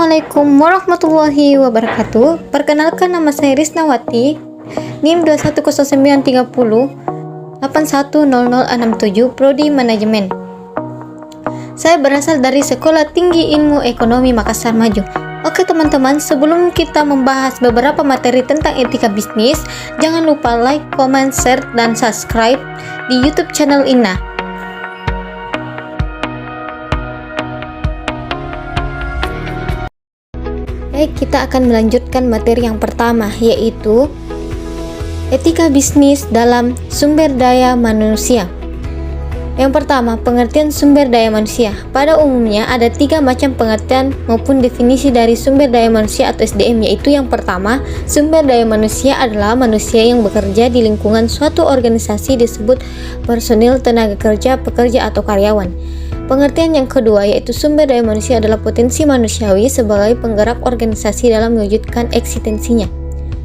Assalamualaikum warahmatullahi wabarakatuh. Perkenalkan, nama saya Risnawati, NIM 2109308100067, Prodi Manajemen. Saya berasal dari Sekolah Tinggi Ilmu Ekonomi Makassar Maju. Oke teman-teman, sebelum kita membahas beberapa materi tentang etika bisnis, jangan lupa like, comment, share, dan subscribe di YouTube channel INA. Baik, kita akan melanjutkan materi yang pertama, yaitu etika bisnis dalam sumber daya manusia. Yang pertama, pengertian sumber daya manusia. Pada umumnya ada 3 macam pengertian maupun definisi dari sumber daya manusia atau SDM, yaitu yang pertama, sumber daya manusia adalah manusia yang bekerja di lingkungan suatu organisasi disebut personil, tenaga kerja, pekerja, atau karyawan. Pengertian yang kedua, yaitu sumber daya manusia adalah potensi manusiawi sebagai penggerak organisasi dalam mewujudkan eksistensinya.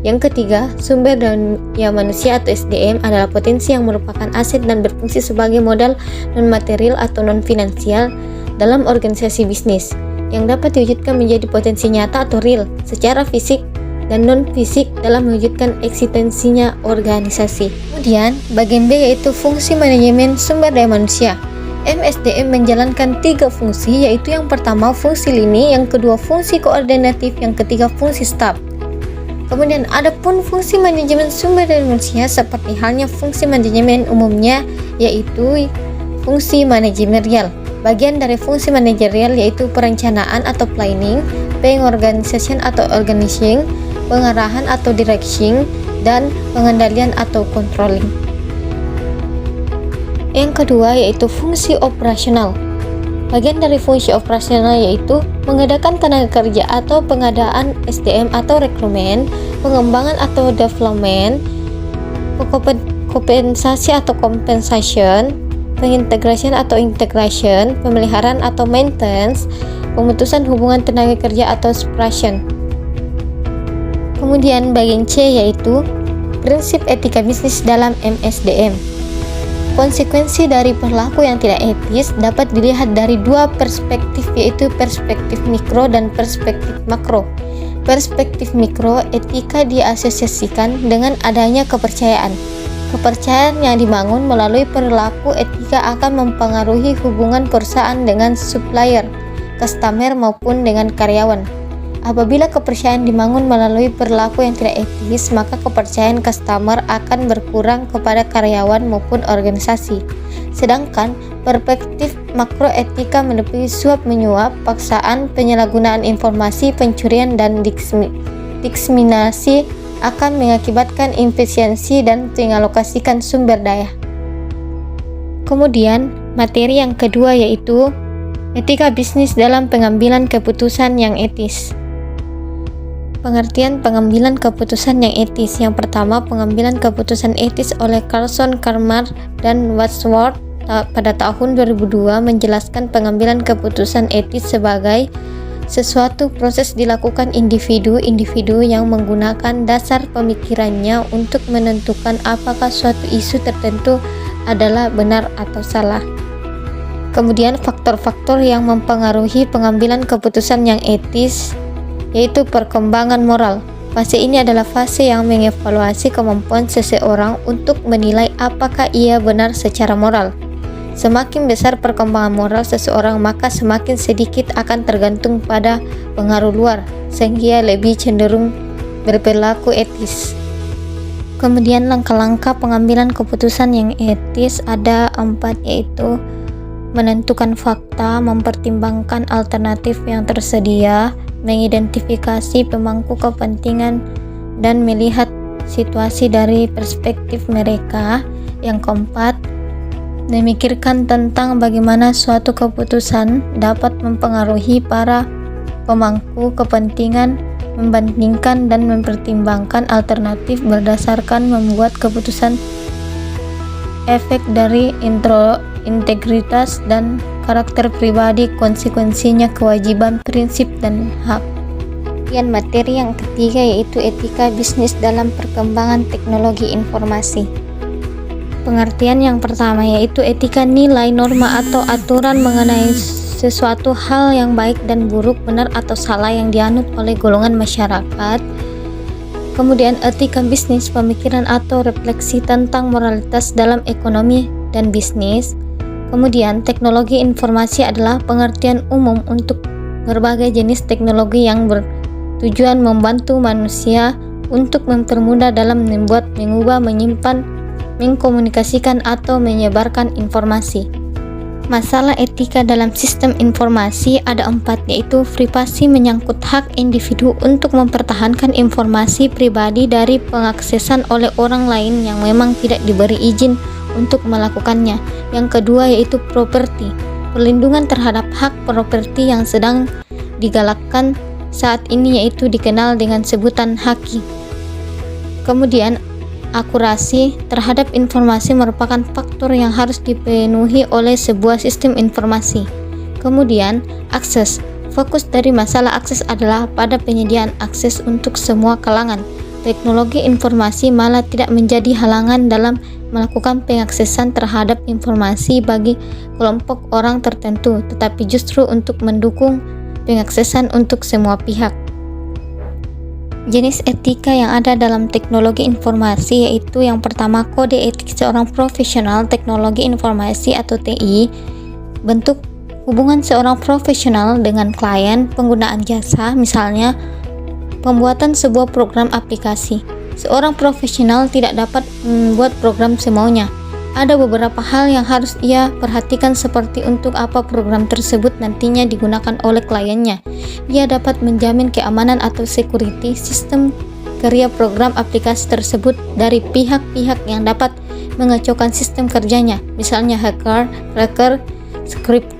Yang ketiga, sumber daya manusia atau SDM adalah potensi yang merupakan aset dan berfungsi sebagai modal non-material atau non-finansial dalam organisasi bisnis, yang dapat diwujudkan menjadi potensi nyata atau real secara fisik dan non-fisik dalam mewujudkan eksistensinya organisasi. Kemudian, bagian B yaitu fungsi manajemen sumber daya manusia. MSDM menjalankan 3 fungsi, yaitu yang pertama fungsi lini, yang kedua fungsi koordinatif, yang ketiga fungsi staf. Kemudian adapun fungsi manajemen sumber daya manusia seperti halnya fungsi manajemen umumnya, yaitu fungsi manajerial. Bagian dari fungsi manajerial yaitu perencanaan atau planning, pengorganisasian atau organizing, pengarahan atau directing, dan pengendalian atau controlling. Yang kedua yaitu fungsi operasional. Bagian dari fungsi operasional yaitu mengadakan tenaga kerja atau pengadaan SDM atau rekrutmen, pengembangan atau development, kompensasi atau compensation, pengintegrasian atau integration, pemeliharaan atau maintenance, pemutusan hubungan tenaga kerja atau separation. Kemudian bagian C yaitu prinsip etika bisnis dalam MSDM. Konsekuensi dari perilaku yang tidak etis dapat dilihat dari 2 perspektif, yaitu perspektif mikro dan perspektif makro. Perspektif mikro, etika diasosiasikan dengan adanya kepercayaan. Kepercayaan yang dibangun melalui perilaku etika akan mempengaruhi hubungan perusahaan dengan supplier, customer, maupun dengan karyawan. Apabila kepercayaan dibangun melalui perilaku yang tidak etis, maka kepercayaan customer akan berkurang kepada karyawan maupun organisasi. Sedangkan perspektif makroetika meliputi suap menyuap, paksaan, penyalahgunaan informasi, pencurian, dan diskriminasi akan mengakibatkan inefisiensi dan mengalokasikan sumber daya. Kemudian materi yang kedua yaitu etika bisnis dalam pengambilan keputusan yang etis. Pengertian pengambilan keputusan yang etis. Yang pertama, pengambilan keputusan etis oleh Carlson, Karmar, dan Wadsworth pada tahun 2002 menjelaskan pengambilan keputusan etis sebagai sesuatu proses dilakukan individu yang menggunakan dasar pemikirannya untuk menentukan apakah suatu isu tertentu adalah benar atau salah. Kemudian faktor-faktor yang mempengaruhi pengambilan keputusan yang etis yaitu perkembangan moral. Fase ini adalah fase yang mengevaluasi kemampuan seseorang untuk menilai apakah ia benar secara moral. Semakin besar perkembangan moral seseorang, maka semakin sedikit akan tergantung pada pengaruh luar, sehingga lebih cenderung berperilaku etis. Kemudian langkah-langkah pengambilan keputusan yang etis ada 4, yaitu menentukan fakta, mempertimbangkan alternatif yang tersedia, mengidentifikasi pemangku kepentingan, dan melihat situasi dari perspektif mereka. Yang keempat, memikirkan tentang bagaimana suatu keputusan dapat mempengaruhi para pemangku kepentingan, membandingkan dan mempertimbangkan alternatif berdasarkan membuat keputusan. Efek dari integritas dan karakter pribadi, konsekuensinya, kewajiban, prinsip, dan hak. Kemudian materi yang ketiga yaitu etika bisnis dalam perkembangan teknologi informasi. Pengertian yang pertama yaitu etika nilai, norma, atau aturan mengenai sesuatu hal yang baik dan buruk, benar atau salah yang dianut oleh golongan masyarakat. Kemudian etika bisnis, pemikiran atau refleksi tentang moralitas dalam ekonomi dan bisnis. Kemudian teknologi informasi adalah pengertian umum untuk berbagai jenis teknologi yang bertujuan membantu manusia untuk mempermudah dalam membuat, mengubah, menyimpan, mengkomunikasikan atau menyebarkan informasi. Masalah etika dalam sistem informasi ada 4, yaitu privasi menyangkut hak individu untuk mempertahankan informasi pribadi dari pengaksesan oleh orang lain yang memang tidak diberi izin untuk melakukannya. Yang kedua yaitu properti, perlindungan terhadap hak properti yang sedang digalakkan saat ini, yaitu dikenal dengan sebutan haki. Kemudian akurasi terhadap informasi merupakan faktor yang harus dipenuhi oleh sebuah sistem informasi. Kemudian akses, fokus dari masalah akses adalah pada penyediaan akses untuk semua kalangan. Teknologi informasi malah tidak menjadi halangan dalam melakukan pengaksesan terhadap informasi bagi kelompok orang tertentu, tetapi justru untuk mendukung pengaksesan untuk semua pihak. Jenis etika yang ada dalam teknologi informasi yaitu yang pertama, kode etik seorang profesional teknologi informasi atau TI. Bentuk hubungan seorang profesional dengan klien, penggunaan jasa, misalnya pembuatan sebuah program aplikasi. Seorang profesional tidak dapat membuat program semaunya. Ada beberapa hal yang harus ia perhatikan, seperti untuk apa program tersebut nantinya digunakan oleh kliennya. Ia dapat menjamin keamanan atau security sistem kerja program aplikasi tersebut dari pihak-pihak yang dapat mengacaukan sistem kerjanya, misalnya hacker, script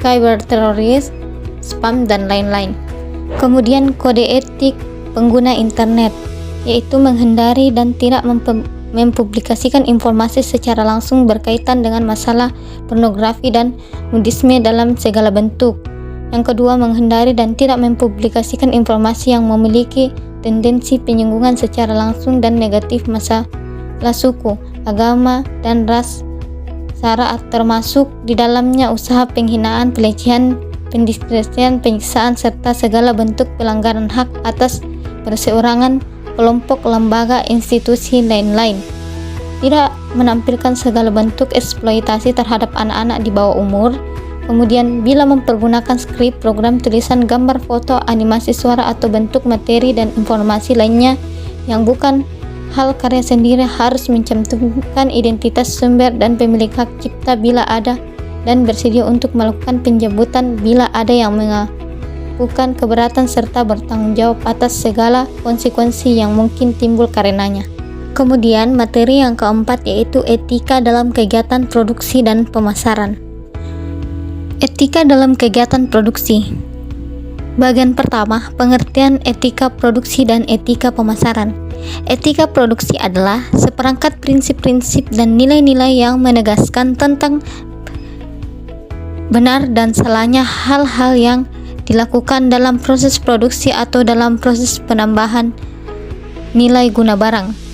cyber teroris, spam, dan lain-lain. Kemudian kode etik pengguna internet, yaitu menghindari dan tidak mempublikasikan informasi secara langsung berkaitan dengan masalah pornografi dan nudisme dalam segala bentuk. Yang kedua, menghindari dan tidak mempublikasikan informasi yang memiliki tendensi penyinggungan secara langsung dan negatif masalah suku, agama, dan ras, sara, termasuk di dalamnya usaha penghinaan, pelecehan, pendiskreditasian, penyiksaan, serta segala bentuk pelanggaran hak atas perseorangan, kelompok, lembaga, institusi, lain-lain. Tidak menampilkan segala bentuk eksploitasi terhadap anak-anak di bawah umur. Kemudian, bila mempergunakan skrip, program tulisan, gambar, foto, animasi suara, atau bentuk materi dan informasi lainnya yang bukan hal karya sendiri, harus mencantumkan identitas sumber dan pemilik hak cipta bila ada, dan bersedia untuk melakukan penjemputan bila ada yang melakukan keberatan, serta bertanggung jawab atas segala konsekuensi yang mungkin timbul karenanya. Kemudian materi yang keempat yaitu etika dalam kegiatan produksi dan pemasaran. Etika dalam kegiatan produksi. Bagian pertama, pengertian etika produksi dan etika pemasaran. Etika produksi adalah seperangkat prinsip-prinsip dan nilai-nilai yang menegaskan tentang benar dan salahnya hal-hal yang dilakukan dalam proses produksi atau dalam proses penambahan nilai guna barang.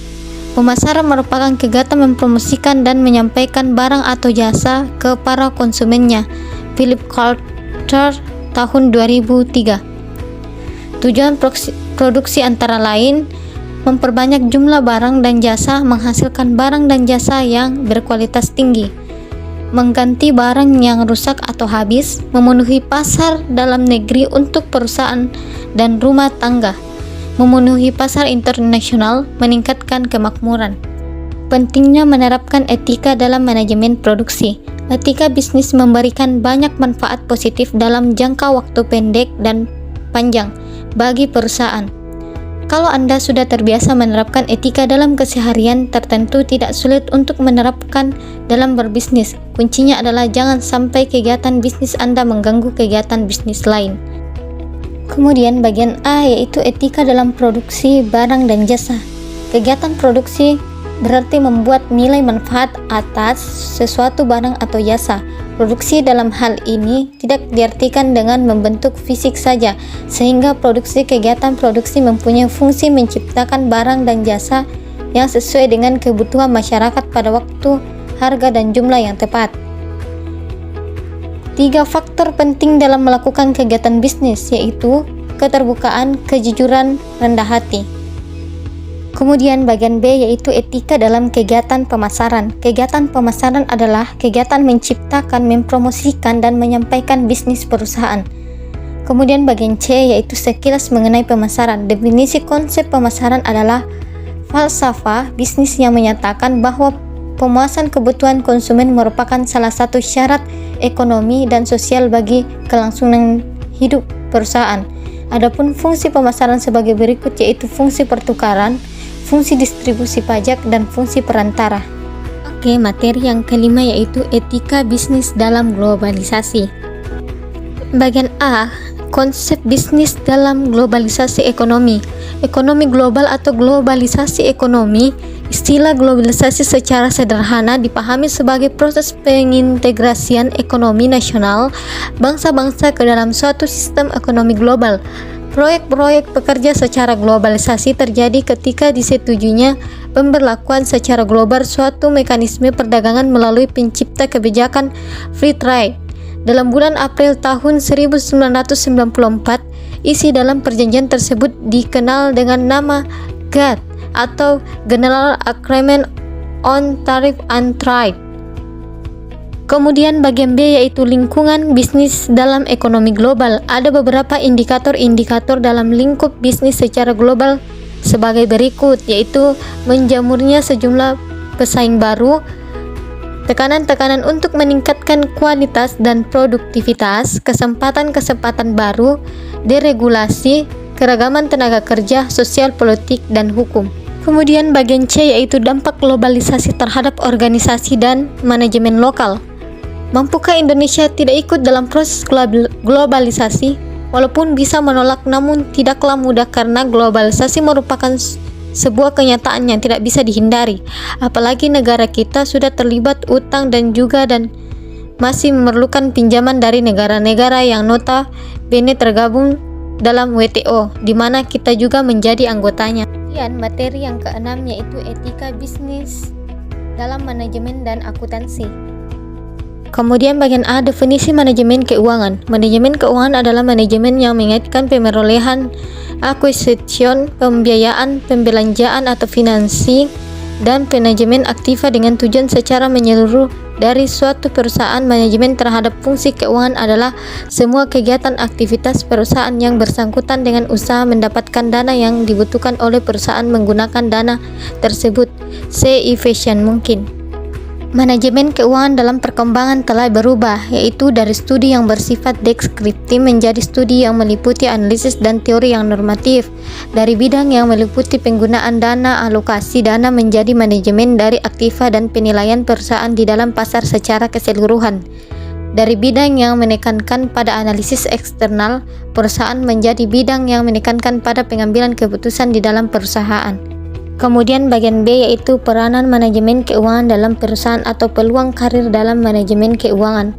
Pemasaran merupakan kegiatan mempromosikan dan menyampaikan barang atau jasa ke para konsumennya. Philip Kotler tahun 2003. Tujuan produksi antara lain memperbanyak jumlah barang dan jasa, menghasilkan barang dan jasa yang berkualitas tinggi, mengganti barang yang rusak atau habis, memenuhi pasar dalam negeri untuk perusahaan dan rumah tangga, memenuhi pasar internasional, meningkatkan kemakmuran. Pentingnya menerapkan etika dalam manajemen produksi. Etika bisnis memberikan banyak manfaat positif dalam jangka waktu pendek dan panjang bagi perusahaan. Kalau Anda sudah terbiasa menerapkan etika dalam keseharian, tertentu tidak sulit untuk menerapkan dalam berbisnis. Kuncinya adalah jangan sampai kegiatan bisnis Anda mengganggu kegiatan bisnis lain. Kemudian bagian A yaitu etika dalam produksi barang dan jasa. Kegiatan produksi berarti membuat nilai manfaat atas sesuatu barang atau jasa. Produksi dalam hal ini tidak diartikan dengan membentuk fisik saja, sehingga kegiatan produksi mempunyai fungsi menciptakan barang dan jasa yang sesuai dengan kebutuhan masyarakat pada waktu, harga, dan jumlah yang tepat. 3 faktor penting dalam melakukan kegiatan bisnis, yaitu keterbukaan, kejujuran, rendah hati. Kemudian bagian B yaitu etika dalam kegiatan pemasaran. Kegiatan pemasaran adalah kegiatan menciptakan, mempromosikan, dan menyampaikan bisnis perusahaan. Kemudian bagian C yaitu sekilas mengenai pemasaran. Definisi konsep pemasaran adalah falsafah bisnis yang menyatakan bahwa pemuasan kebutuhan konsumen merupakan salah satu syarat ekonomi dan sosial bagi kelangsungan hidup perusahaan. Adapun fungsi pemasaran sebagai berikut yaitu fungsi pertukaran, fungsi distribusi pajak, dan fungsi perantara. Oke, materi yang kelima yaitu etika bisnis dalam globalisasi. Bagian A, konsep bisnis dalam globalisasi ekonomi. Ekonomi global atau globalisasi ekonomi. Istilah globalisasi secara sederhana dipahami sebagai proses pengintegrasian ekonomi nasional bangsa-bangsa ke dalam suatu sistem ekonomi global. Proyek-proyek pekerja secara globalisasi terjadi ketika disetujuinya pemberlakuan secara global suatu mekanisme perdagangan melalui pencipta kebijakan free trade. Dalam bulan April tahun 1994, isi dalam perjanjian tersebut dikenal dengan nama GATT atau General Agreement on Tariff and Trade. Kemudian bagian B yaitu lingkungan bisnis dalam ekonomi global. Ada beberapa indikator-indikator dalam lingkup bisnis secara global sebagai berikut, yaitu menjamurnya sejumlah pesaing baru, tekanan-tekanan untuk meningkatkan kualitas dan produktivitas, kesempatan-kesempatan baru, deregulasi, keragaman tenaga kerja, sosial, politik, dan hukum. Kemudian bagian C yaitu dampak globalisasi terhadap organisasi dan manajemen lokal. Mampukah Indonesia tidak ikut dalam proses globalisasi? Walaupun bisa menolak, namun tidaklah mudah karena globalisasi merupakan sebuah kenyataan yang tidak bisa dihindari. Apalagi negara kita sudah terlibat utang dan masih memerlukan pinjaman dari negara-negara yang notabene tergabung dalam WTO, di mana kita juga menjadi anggotanya. Kemudian materi yang keenam yaitu etika bisnis dalam manajemen dan akuntansi. Kemudian bagian A, definisi manajemen keuangan. Manajemen keuangan adalah manajemen yang mengaitkan pemerolehan, acquisition, pembiayaan, pembelanjaan atau financing, dan manajemen aktiva dengan tujuan secara menyeluruh dari suatu perusahaan. Manajemen terhadap fungsi keuangan adalah semua kegiatan aktivitas perusahaan yang bersangkutan dengan usaha mendapatkan dana yang dibutuhkan oleh perusahaan menggunakan dana tersebut se-efisien mungkin. Manajemen keuangan dalam perkembangan telah berubah, yaitu dari studi yang bersifat deskriptif menjadi studi yang meliputi analisis dan teori yang normatif. Dari bidang yang meliputi penggunaan dana, alokasi dana menjadi manajemen dari aktiva dan penilaian perusahaan di dalam pasar secara keseluruhan. Dari bidang yang menekankan pada analisis eksternal perusahaan menjadi bidang yang menekankan pada pengambilan keputusan di dalam perusahaan. Kemudian bagian B yaitu peranan manajemen keuangan dalam perusahaan atau peluang karir dalam manajemen keuangan.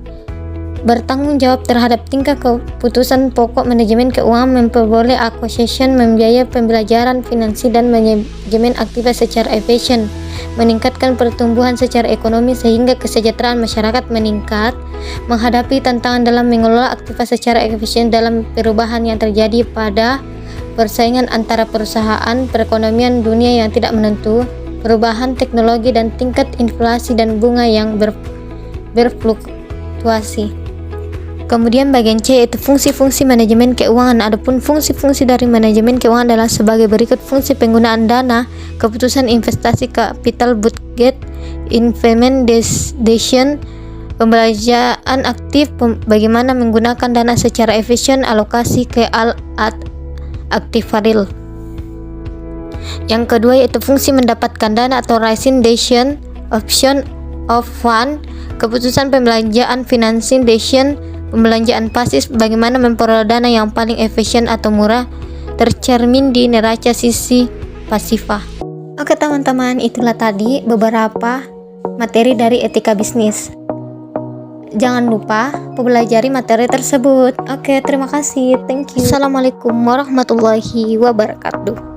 Bertanggung jawab terhadap tingkah keputusan pokok manajemen keuangan, memperoleh acquisition, membiayai pembelajaran finansi dan manajemen aktiva secara efisien, meningkatkan pertumbuhan secara ekonomi sehingga kesejahteraan masyarakat meningkat, menghadapi tantangan dalam mengelola aktiva secara efisien dalam perubahan yang terjadi pada persaingan antara perusahaan, perekonomian dunia yang tidak menentu, perubahan teknologi dan tingkat inflasi dan bunga yang berfluktuasi. Kemudian bagian C yaitu fungsi-fungsi manajemen keuangan. Adapun fungsi-fungsi dari manajemen keuangan adalah sebagai berikut: fungsi penggunaan dana, keputusan investasi, capital budget, implementation, pembelanjaan aktif, bagaimana menggunakan dana secara efisien, alokasi ke aktiva real. Yang kedua yaitu fungsi mendapatkan dana atau raising decision, option of fund, keputusan pembelanjaan, financing decision, pembelanjaan pasif, bagaimana memperoleh dana yang paling efisien atau murah, tercermin di neraca sisi pasifa. Oke teman-teman, itulah tadi beberapa materi dari etika bisnis. Jangan lupa pelajari materi tersebut. Oke, terima kasih. Thank you. Assalamualaikum warahmatullahi wabarakatuh.